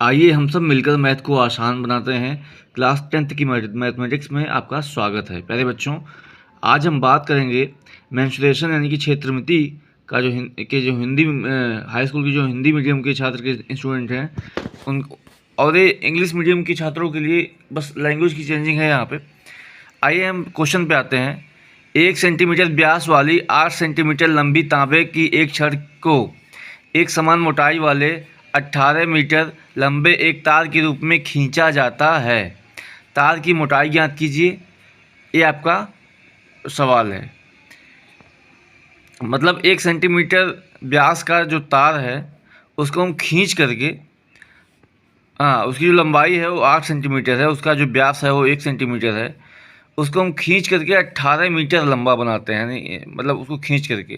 आइए हम सब मिलकर मैथ को आसान बनाते हैं। क्लास 10th की मैथमेटिक्स में आपका स्वागत है। प्यारे बच्चों, आज हम बात करेंगे मेंसुरेशन यानी कि क्षेत्रमिति का जो हिंदी हाई स्कूल की जो हिंदी मीडियम के छात्र के स्टूडेंट हैं उन और ये इंग्लिश मीडियम के छात्रों के लिए बस लैंग्वेज की चेंजिंग है यहाँ पे। आइए हम क्वेश्चन पे आते हैं। 1 सेंटीमीटर व्यास वाली 8 सेंटीमीटर लंबी तांबे की एक छड़ को एक समान मोटाई वाले 18 मीटर लंबे एक तार के रूप में खींचा जाता है। तार की मोटाई ज्ञात कीजिए। ये आपका सवाल है। मतलब 1 सेंटीमीटर व्यास का जो तार है उसको हम खींच करके, उसकी जो लंबाई है वो 8 सेंटीमीटर है, उसका जो व्यास है वो 1 सेंटीमीटर है, उसको हम खींच करके 18 मीटर लंबा बनाते हैं। यानी मतलब उसको खींच करके,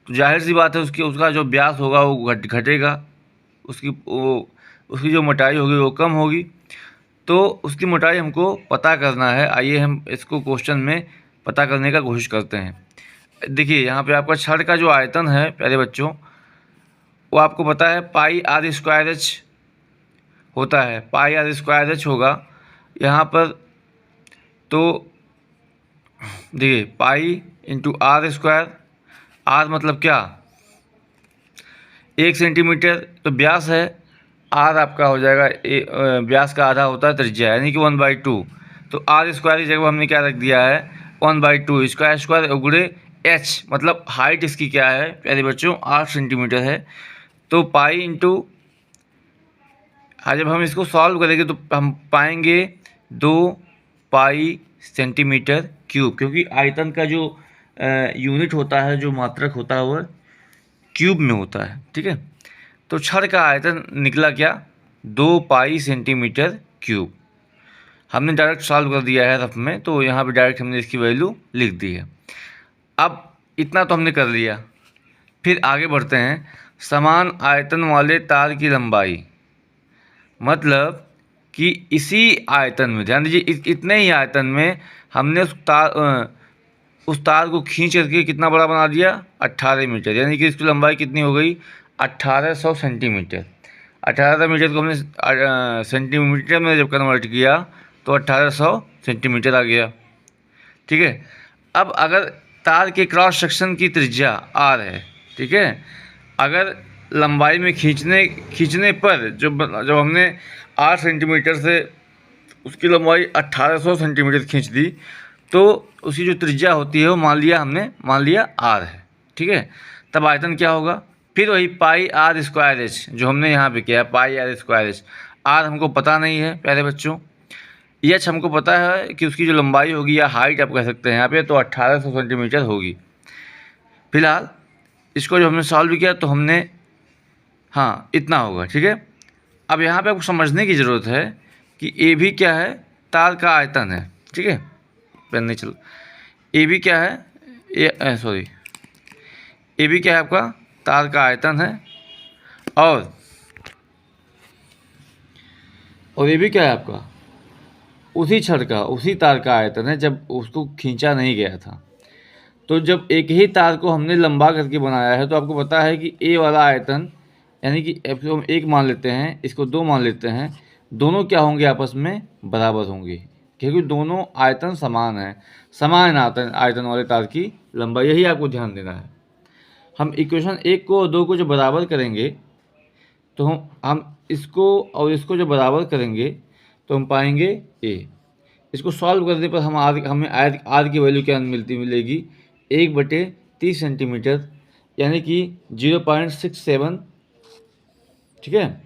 तो जाहिर सी बात है उसका जो व्यास होगा वो घटेगा, उसकी जो मोटाई होगी वो कम होगी। तो उसकी मोटाई हमको पता करना है। आइए हम इसको क्वेश्चन में पता करने का कोशिश करते हैं। देखिए यहाँ पे आपका छड़ का जो आयतन है प्यारे बच्चों, वो आपको पता है पाई आर स्क्वायर एच होता है। पाई आर स्क्वायर एच होगा यहाँ पर। तो देखिए pi into R square, R मतलब क्या 1 सेंटीमीटर, तो व्यास है, आर आपका हो जाएगा व्यास का आधा होता है त्रिज्या, यानी कि 1/2। तो आर स्क्वायर की जगह हमने क्या रख दिया है 1/2, स्क्वायर स्क्वायर उगड़े एच, मतलब हाइट इसकी क्या है प्यारे बच्चों 8 सेंटीमीटर है। तो पाई इंटू, जब हम इसको सॉल्व करेंगे तो हम पाएंगे 2 पाई सेंटीमीटर क्यूब, क्योंकि आयतन का जो यूनिट होता है, जो मात्रक होता है वह क्यूब में होता है। ठीक है, तो छड़ का आयतन निकला क्या 2 पाई सेंटीमीटर क्यूब। हमने डायरेक्ट सॉल्व कर दिया है रफ में, तो यहाँ पे डायरेक्ट हमने इसकी वैल्यू लिख दी है। अब इतना तो हमने कर लिया, फिर आगे बढ़ते हैं। समान आयतन वाले तार की लंबाई, मतलब कि इसी आयतन में, ध्यान दीजिए इतने ही आयतन में हमने उस तार को खींच करके कितना बड़ा बना दिया 18 मीटर, यानी कि इसकी लंबाई कितनी हो गई 1800 सेंटीमीटर। 18 मीटर को हमने सेंटीमीटर में जब कन्वर्ट किया तो 1800 सेंटीमीटर आ गया। ठीक है, अब अगर तार के क्रॉस सेक्शन की त्रिज्या आर है, ठीक है, अगर लंबाई में खींचने पर जब हमने 8 सेंटीमीटर से उसकी लंबाई 1800 सेंटीमीटर खींच दी, तो उसकी जो त्रिज्या होती है वो मान लिया आर है। ठीक है, तब आयतन क्या होगा, फिर वही पाई आर स्क्वायर एच जो हमने यहाँ पे किया, पाई आर स्क्वायर एच। आर हमको पता नहीं है प्यारे बच्चों, एच हमको पता है कि उसकी जो लंबाई होगी या हाइट आप कह सकते हैं यहाँ पे, तो 1800 सेंटीमीटर होगी। फिलहाल इसको जो हमने सॉल्व किया तो हमने इतना होगा। ठीक है, अब यहाँ पे आपको समझने की ज़रूरत है कि ए भी क्या है, तार का आयतन है। ठीक है, नहीं चलो, ए भी क्या है, ए भी क्या है आपका तार का आयतन है, और ए भी क्या है आपका उसी छड़ का, उसी तार का आयतन है जब उसको खींचा नहीं गया था। तो जब एक ही तार को हमने लंबा करके बनाया है तो आपको पता है कि ए वाला आयतन, यानी कि इसको हम 1 मान लेते हैं, इसको 2 मान लेते हैं, दोनों क्या होंगे आपस में बराबर होंगे, क्योंकि दोनों आयतन समान है। समान आयतन वाले तार की लंबाई, यही आपको ध्यान देना है। हम इक्वेशन 1 को और 2 को जब बराबर करेंगे तो हम इसको और इसको जब बराबर करेंगे तो हम पाएंगे ए। इसको सॉल्व करने पर हमें आर की वैल्यू क्या मिलेगी 1/30 सेंटीमीटर, यानी कि 0.67। ठीक है,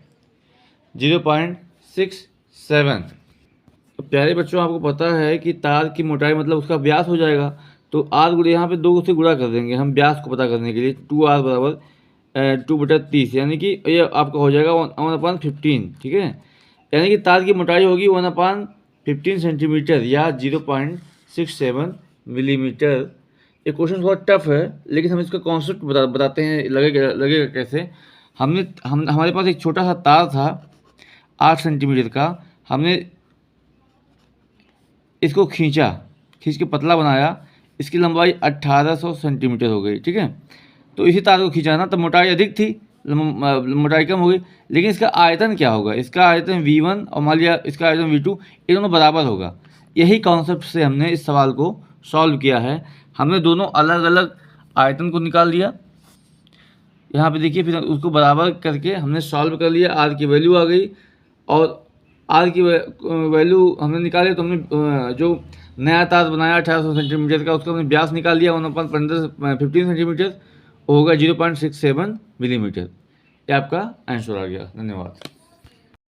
0.67। तो प्यारे बच्चों आपको पता है कि तार की मोटाई मतलब उसका व्यास हो जाएगा, तो आर गुड़े यहाँ पे 2 से गुणा कर देंगे हम व्यास को पता करने के लिए। 2r बराबर 2/30, यानी कि ये आपका हो जाएगा 1/15। ठीक है, यानी कि तार की मोटाई होगी 1/15 सेंटीमीटर या 0.67 मिलीमीटर। ये क्वेश्चन थोड़ा टफ है, लेकिन हम इसका कॉन्सेप्ट बताते हैं, लगेगा कैसे। हमारे पास एक छोटा सा तार था 8 सेंटीमीटर का, हमने इसको खींच के पतला बनाया, इसकी लंबाई 1800 सेंटीमीटर हो गई। ठीक है, तो इसी तार को खींचा ना, तब मोटाई अधिक थी, मोटाई कम होगी, लेकिन इसका आयतन क्या होगा, इसका आयतन V1 और मान लिया इसका आयतन V2, ये दोनों बराबर होगा। यही कॉन्सेप्ट से हमने इस सवाल को सॉल्व किया है। हमने दोनों अलग अलग आयतन को निकाल लिया, यहाँ पे देखिए, फिर उसको बराबर करके हमने सॉल्व कर लिया, आर की वैल्यू आ गई, और आर की वैल्यू हमने निकाले तो हमने जो नया तार बनाया 1800 सेंटीमीटर का, उसका हमने व्यास निकाल लिया 15 सेंटीमीटर, होगा 0.67 मिलीमीटर। ये आपका आंसर आ गया। धन्यवाद।